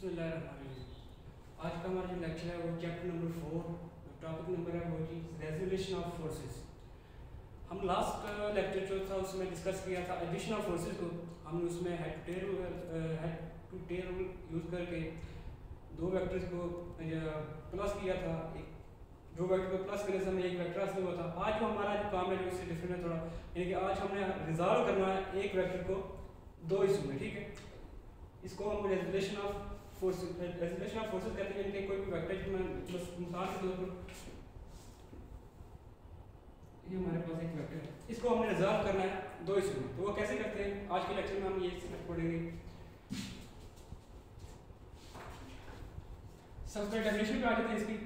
बिस्मिल्लाहिर्रहमानिर्रहीम। आज का हमारा जो लेक्चर है वो चैप्टर नंबर 4, टॉपिक नंबर है वो जी रेजोल्यूशन ऑफ फोर्सेस। हम लास्ट लेक्चर जो था उसमें डिस्कस किया था एडिशन ऑफ फोर्सेस को। हमने उसमें head to tail rule use करके दो वेक्टर्स को प्लस किया था। एक दो वेक्टर को प्लस करने से हमें एक वेक्टर हासिल हुआ था। आज जो हमारा जो काम है जो इससे डिफरेंट है थोड़ा, यानी कि आज हमने रिजॉल्व करना है एक वेक्टर को दो हिस्सों में, ठीक है। इसको हम रेजोल्यूशन ऑफ फोर्सेस कहते हैं, यानी कि कोई भी वेक्टर जो मैं बस मिसाल के तौर पर ये हमारे पास एक वेक्टर है, इसको हमने रिजॉल्व करना है दो हिस्सों में। तो वो कैसे करते हैं आज के लेक्चर में हम ये सिर्फ पढ़ेंगे। सबसे डेफिनेशन पे आ जाते हैं इसकी।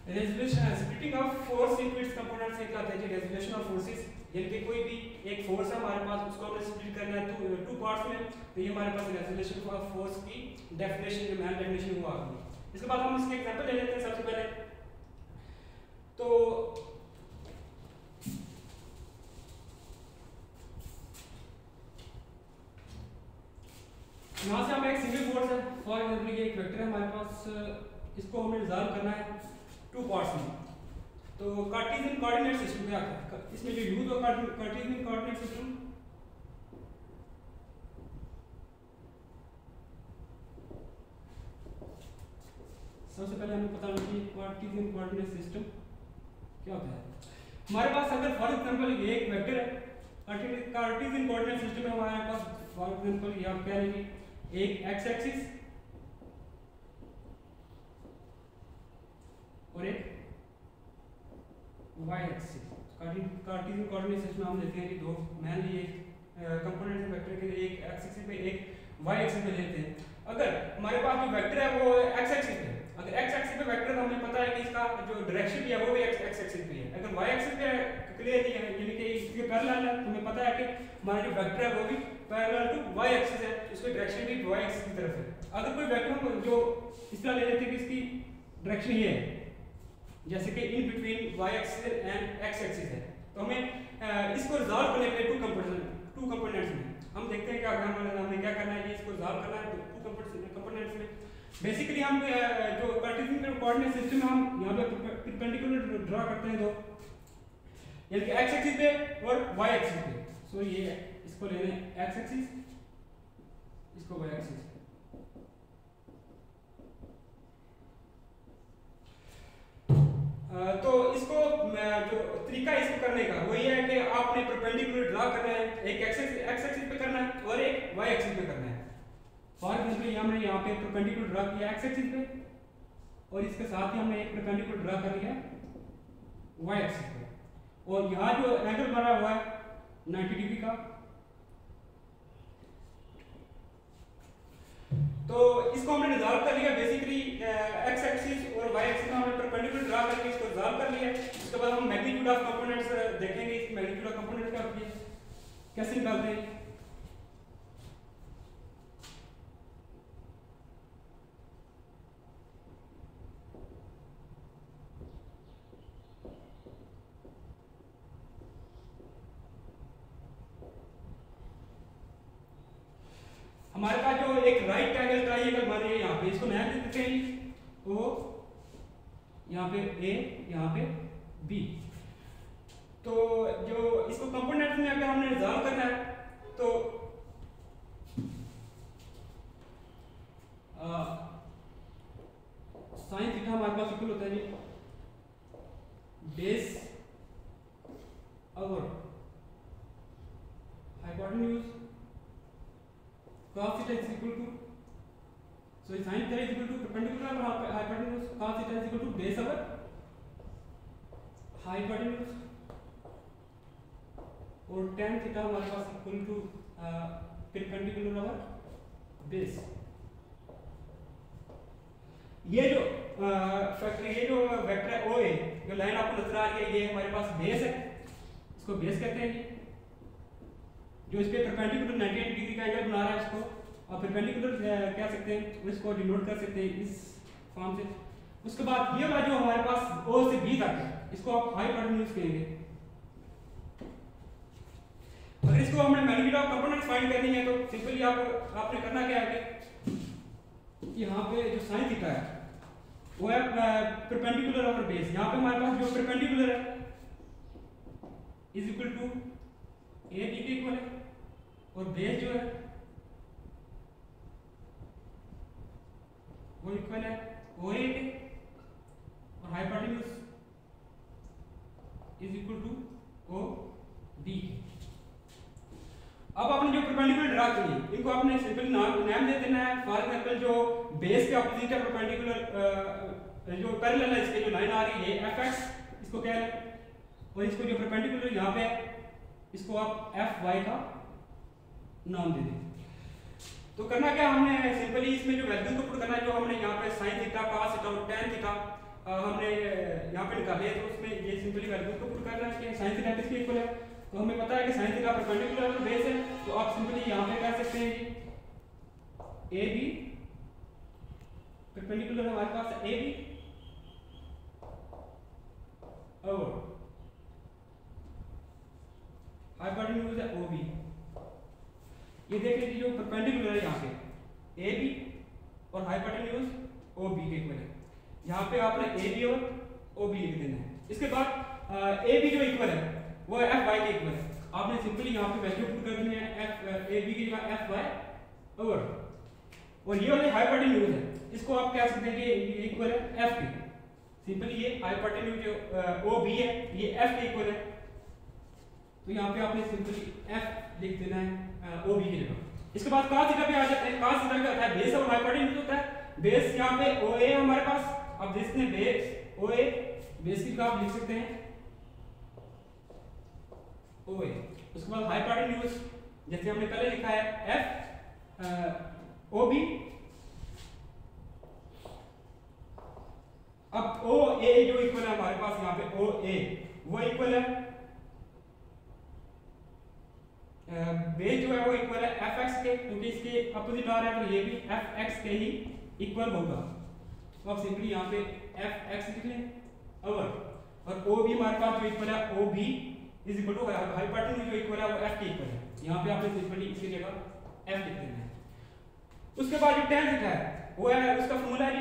Resolution splitting of force into its components से क्या होता है रेजोल्यूशन ऑफ फोर्सेस, यानी कि कोई भी एक फोर्स है हमारे पास, उसको हमने स्प्लिट करना है टू पार्ट्स में। तो ये हमारे पास रेजोल्यूशन ऑफ फोर्स की डेफिनेशन जो मेन डेफिनेशन हुआ आ गई। इसके बाद हम इसके एग्जांपल ले लेते हैं। सबसे पहले तो यहाँ से हमें एक सिंगल फोर्स है, फॉर एग्जांपल ये एक वेक्टर है हमारे पास, इसको हमें रिजॉल्व करना है टू पार्ट्स में। तो कार्टेशियन कोऑर्डिनेट सिस्टम क्या है, इसमें जो यूज होगा कार्टेशियन कोऑर्डिनेट सिस्टम, सबसे पहले हमें पता होना चाहिए कार्टेशियन कोऑर्डिनेट सिस्टम क्या होता है। हमारे पास अगर फॉर एग्जांपल ये एक वेक्टर है, कार्टेशियन कोऑर्डिनेट सिस्टम में हमारे पास फॉर एग्जांपल ये आप कह लेंगे एक एक्स एक्सिस और एक Y axis. Cartesian coordinate system हम लेते हैं कि दो मेनली कंपोनेंट है वेक्टर के लिए, एक एक्स एक्सिस पे एक वाई एक्सिस पे लेते हैं। अगर हमारे पास जो वेक्टर है वो एक्स एक्सिस पे, अगर एक्स एक्सिस पे वेक्टर है तो हमें पता है कि इसका जो डायरेक्शन भी है वो भी एक्स एक्सिस पे है। अगर वाई एक्सिस पे क्लियर है यानी कि इसके पैरेलल है तो हमें पता है कि हमारा जो वेक्टर है वो भी पैरेलल टू वाई एक्सिस है, इसकी डायरेक्शन भी वाई एक्सिस की तरफ है। अगर कोई वेक्टर हम जो इस तरह ले लेते हैं कि इसकी डायरेक्शन ये है, जैसे कि in between Y axis and X axis है, तो हमें इसको रिजॉल्व करने के लिए टू कंपोनेंट्स में हम देखते हैं क्या हमें क्या करना है, इसको रिजॉल्व करना है टू कंपोनेंट्स में। बेसिकली हम जो कार्टेशियन कोऑर्डिनेट सिस्टम में हम यहाँ पे परपेंडिकुलर ड्रा करते हैं दो, यानी कि एक्स एक्सिस पे और वाई एक्सिस पे। सो ये इसको ले लें एक्स एक्सिस, इसको वाई एक्सिस। तो इसको जो तरीका इसको करने का वो ये है कि आपने परपेंडिकुलर ड्रा करना है, एक एक्स एक्सिस पे करना है और एक वाई एक्सिस पे करना है। फॉर एग्जांपल हमने यहाँ पे परपेंडिकुलर ड्रा किया एक्स एक्सिस पे और इसके साथ ही हमने एक परपेंडिकुलर ड्रा कर लिया वाई एक्सिस पे, और यहाँ जो एंगल बना हुआ है 90 डिग्री का, तो इसको हमने रिजॉल्व कर लिया। बेसिकली एक्स एक्सिस और वाई एक्सिस में हमने परपेंडिकुलर ड्रा करके इसको रिजॉल्व कर लिया। उसके बाद हम मैग्नीट्यूड ऑफ कंपोनेंट्स देखेंगे, इसकी मैग्नीट्यूड ऑफ कंपोनेंट क्या होती है, कैसे निकालते हैं। हमारे पास जो एक राइट एंगल ट्रायंगल बन रही है यहाँ पे, इसको नाम दे देते हैं ओ, यहाँ पे ए, यहाँ पे बी। तो जो इसको कंपोनेंट्स में अगर हमने रिजॉल्व करना है तो साइन थीटा हमारे पास इक्वल होता है जी बेस और hypotenuse cos theta is equal to, so sin theta is equal to perpendicular और hypotenuse cos theta is equal to base over hypotenuse, और tan theta हमारे पास equal to perpendicular over base। ये जो factor, ये जो vector है ओ ए, जो line आपको नजर आ रही है, ये हमारे पास बेस है इसको बेस कहते हैं जी, जो इस पे परपेंडिकुलर 98 डिग्री का एंगल बना रहा है इसको, और परपेंडिकुलर कह सकते हैं, इसको डिनोट कर सकते हैं इस फॉर्म से। उसके बाद ये वाला जो हमारे पास O से B तक है, इसको आप हाइपोटेन्यूज कहेंगे। अगर इसको हमने मैग्नीट्यूड ऑफ कंपोनेंट्स फाइंड करनी है तो सिंपली आपने करना क्या है कि यहाँ पे जो साइन थीटा है वो है परपेंडिकुलर ओवर बेस। यहाँ पे हमारे पास जो परपेंडिकुलर है is equal to A B के इक्वल है, और बेस जो है वो इक्वल है ओ ए के, और hypotenuse is equal to O B. अब आपने जो परपेंडिकुलर ड्रा की है इनको आपने सिंपली नाम दे देना है। फॉर एग्जांपल जो बेस के ऑपोजिट है परपेंडिकुलर जो पैरेलल है इसके जो लाइन आ रही है fx, इसको क्या है, और इसको जो परपेंडिकुलर यहाँ पे इसको आप fy का नाम दे दें। तो करना क्या हमने सिंपली इसमें जो वैल्यू को पुट करना है, जो हमने यहाँ पे sin थीटा cos थीटा और tan थीटा हमने यहाँ पे निकाले, तो उसमें ये सिंपली वैल्यू को पुट करना है कि sin थीटा किसके इक्वल है। तो हमें पता है कि sin थीटा परपेंडिकुलर और बेस है, तो आप सिंपली यहाँ पे कह सकते हैं जी AB परपेंडिकुलर हमारे पास है AB और हाइपोटेन्यूज है OB। ये देख लीजिए जो परपेंडिकुलर है यहाँ पे AB और हाइपोटेन्यूज OB के इक्वल है। यहाँ पे आपने AB और OB लिख देना है। इसके बाद AB जो इक्वल है वो fy के इक्वल है। आपने सिंपली यहाँ पे वैल्यू पुट कर दी है AB की जगह fy और ये वाले हाइपोटेन्यूज है, इसको आप कह सकते हैं कि ये इक्वल है f के। सिंपली ये हाइपोटेन्यूज जो OB है ये f के इक्वल है, तो यहाँ पे आपने सिंपली f लिख देना है OB की जगह। इसके बाद cos थीटा पे आ जाते हैं। cos थीटा क्या होता है, बेस और हाइपोटेन्यूज होता है। बेस यहाँ पे OA हमारे पास, अब देखते हैं बेस OA, बेस की जगह आप लिख सकते हैं OA। उसके बाद हाइपोटेन्यूज जैसे हमने पहले लिखा है f OB। अब OA जो इक्वल है हमारे पास यहाँ पे OA वो इक्वल है बेस जो है वो इक्वल है fx के, क्योंकि इसके अपोजिट आ रहा है तो ये भी fx के ही इक्वल होगा। तो आप सिंपली यहाँ पे fx लिख लें और OB हमारे पास जो इक्वल है OB is equal to hypotenuse जो इक्वल है वो f के इक्वल है। यहाँ पे आपने सिंपली इसकी जगह f लिख देना है। उसके बाद जो tan थीटा है वो है, उसका फॉर्मूला है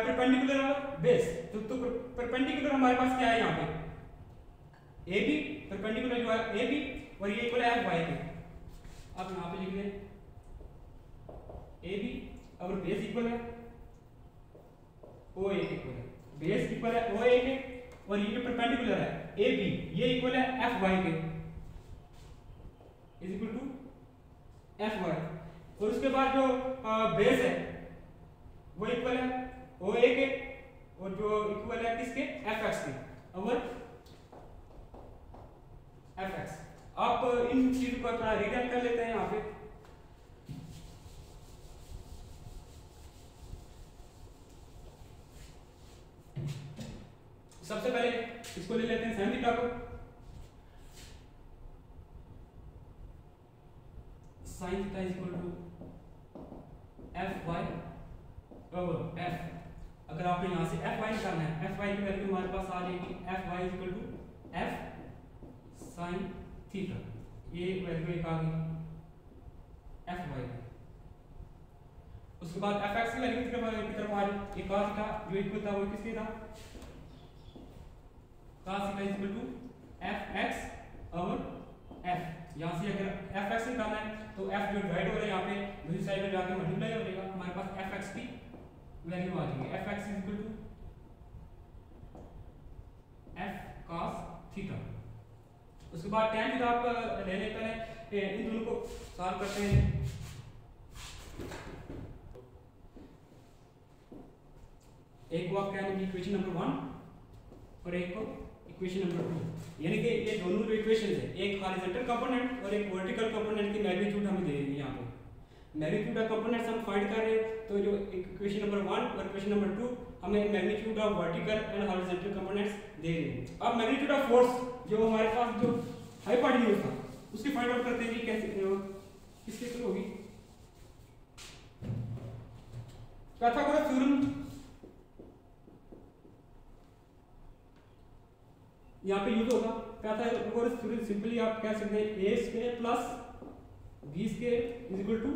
परपेंडिकुलर और बेस। तो परपेंडिकुलर हमारे पास क्या है यहाँ पे AB, परपेंडिकुलर जो है AB और ये इक्वल है fy के। आप यहाँ पे लिख लें AB और बेस इक्वल है OA के इक्वल है, बेस इक्वल है OA के, और ये जो परपेंडिकुलर है AB ये इक्वल है fy के इज इक्वल टू fy। और उसके बाद जो बेस है वो इक्वल है OA के, और जो इक्वल है किसके fx के और fx। आप इन चीजों को थोड़ा रिटर्न कर लेते हैं यहाँ पे। सबसे पहले इसको ले लेते हैं sin थीटा को। sin theta is equal to fy और f। अगर आपने यहाँ से fy निकालना है, fy की वैल्यू हमारे पास आ जाएगी fy is equal to f sin theta. ये वैल्यू एक आ गई fy। उसके बाद fx की वैल्यू कितनी तरफ आ रही, एक cos थीटा जो इक्वल था वो किसके था, cos theta is equal to fx और f। यहाँ से अगर fx निकालना है तो f जो डिवाइड हो रहा है यहाँ पे दूसरी साइड में जाके मल्टीप्लाई हो जाएगा, हमारे पास fx की वैल्यू आ जाएगी fx is equal to f cos theta. उसके बाद tan थीटा आप ले लेते हैं, इन दोनों को सॉल्व करते हैं। एक को आप कह लेंगे इक्वेशन नंबर 1 और एक को इक्वेशन नंबर 2, यानी कि ये दोनों जो इक्वेशन है एक हॉरिजॉन्टल कंपोनेंट और एक वर्टिकल कंपोनेंट की मैग्नीट्यूड हमें दे रही है। यहाँ पे मैग्नीट्यूड ऑफ कंपोनेंट्स हम फाइंड कर रहे हैं, तो जो इक्वेशन नंबर 1 और इक्वेशन नंबर 2 हमें magnitude of vertical and horizontal components दे रहे हैं। अब मैग्नीट्यूड ऑफ फोर्स जो हमारे पास जो हाइपोटेन्यूज था, उसकी फाइंड आउट करते हैं कि कैसे किसके थ्रू होगी। पाइथागोरस थ्योरम यहाँ पे यूज होगा। पाइथागोरस थ्योरम सिंपली आप कह सकते हैं A square plus B square is equal to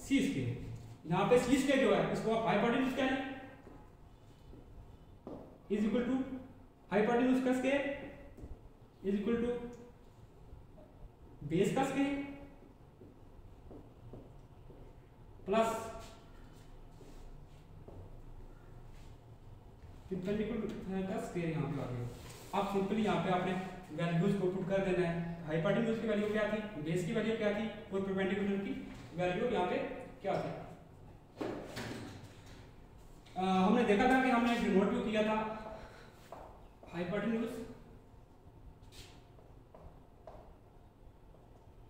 C square. यहाँ पे सी स्क्वायर जो है इसको आप हाइपोटेन्यूज कह लें, इज इक्वल टू हाइपोटेन्यूज का square is equal to base का स्क्वायर प्लस परपेंडिकुलर का स्क्वायर यहाँ पे आ गया। आप सिंपली यहाँ पे आपने वैल्यूज को पुट कर देना है। हाइपोटेन्यूज की वैल्यू क्या थी, बेस की वैल्यू क्या थी और परपेंडिकुलर की वैल्यू यहाँ पे क्या थी। हमने देखा था कि हमने डिनोट भी किया था हाइपोटेन्यूज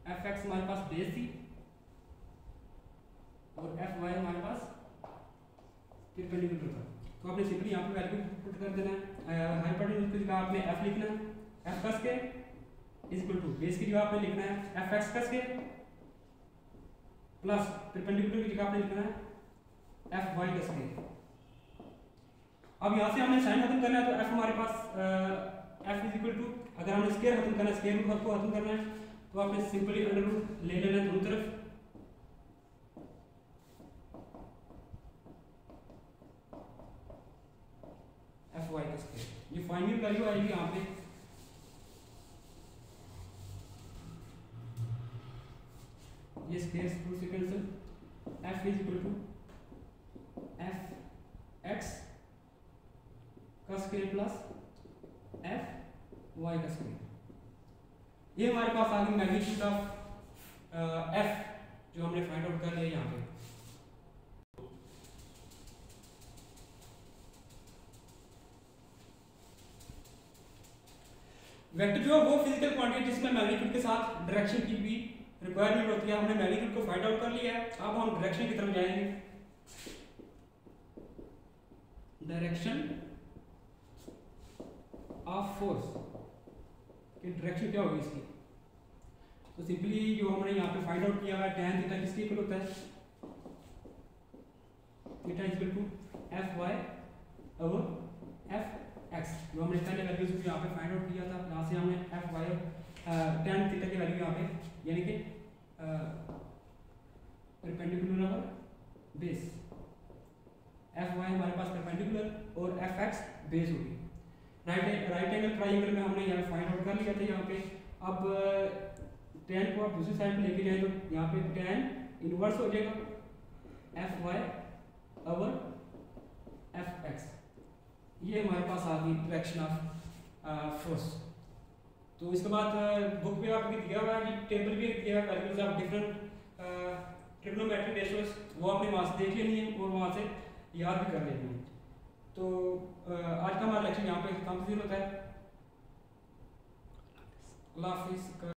एफ एक्स हमारे पास बेस थी और एफ वाई हमारे पास परपेंडिकुलर था। तो आपने सिंपली यहाँ पे वैल्यू पुट कर देना है। हाइपोटेन्यूज की जगह आपने एफ लिखना है, एफ का square is equal to base की जगह आपने लिखना है एफ एक्स का स्क्वायर प्लस परपेंडिकुलर की जगह आपने लिखना है एफ वाई का स्क्वायर। अब यहाँ से हमने साइन खत्म करना है तो एफ हमारे पास एफ इज इक्वल टू, अगर हमने स्क्वायर खत्म करना है, स्क्वायर रूट को खत्म करना है तो आपने सिंपली अंडर रूट ले लेना है दोनों तरफ। एफ वाई का स्क्वायर, ये फाइनल वैल्यू आएगी यहाँ पे ये स्क्वायर रूट से cancel, F is equal to F X का स्क्वायर प्लस एफ वाई का स्क्वायर। ये हमारे पास आ गई मैग्नीट्यूड ऑफ एफ जो हमने फाइंड आउट कर लिया यहाँ पे। वेक्टर जो है वो फिजिकल क्वांटिटी जिसमें मैग्नीट्यूड के साथ डायरेक्शन की भी रिक्वायरमेंट होती है। हमने मैग्नीट्यूड को फाइंड आउट कर लिया है, अब हम डायरेक्शन की तरफ जाएंगे। डायरेक्शन ऑफ फोर्स की डायरेक्शन क्या होगी इसकी, तो सिंपली जो हमने यहाँ पे फाइंड आउट किया है tan थीटा किसके इक्वल होता है, theta is equal to F Y over F X. जो हमने पहले वैल्यूज यहाँ पे फाइंड आउट किया था, यहाँ से हमने एफ वाई tan थीटा की वैल्यू यहाँ पे यानी कि perpendicular over base, F Y हमारे पास परपेंडिकुलर और एफ एक्स बेस होगी। राइट एंगल ट्राइंगल में हमने यहाँ फाइंड आउट कर लिया था यहाँ पे। अब tan को आप दूसरी साइड पे लेके जाए तो यहाँ पे tan इनवर्स हो जाएगा F Y over F X. ये हमारे पास आ गई डायरेक्शन ऑफ फोर्स। तो इसके बाद बुक में आपको दिया हुआ है कि टेबल भी दिया है values of different trigonometric ratios, वो आपने वहाँ से देख लेनी है और वहाँ से याद भी कर लेनी है। तो आज का हमारा लेक्चर यहाँ पे खत्म होता है। अल्लाह हाफिज़।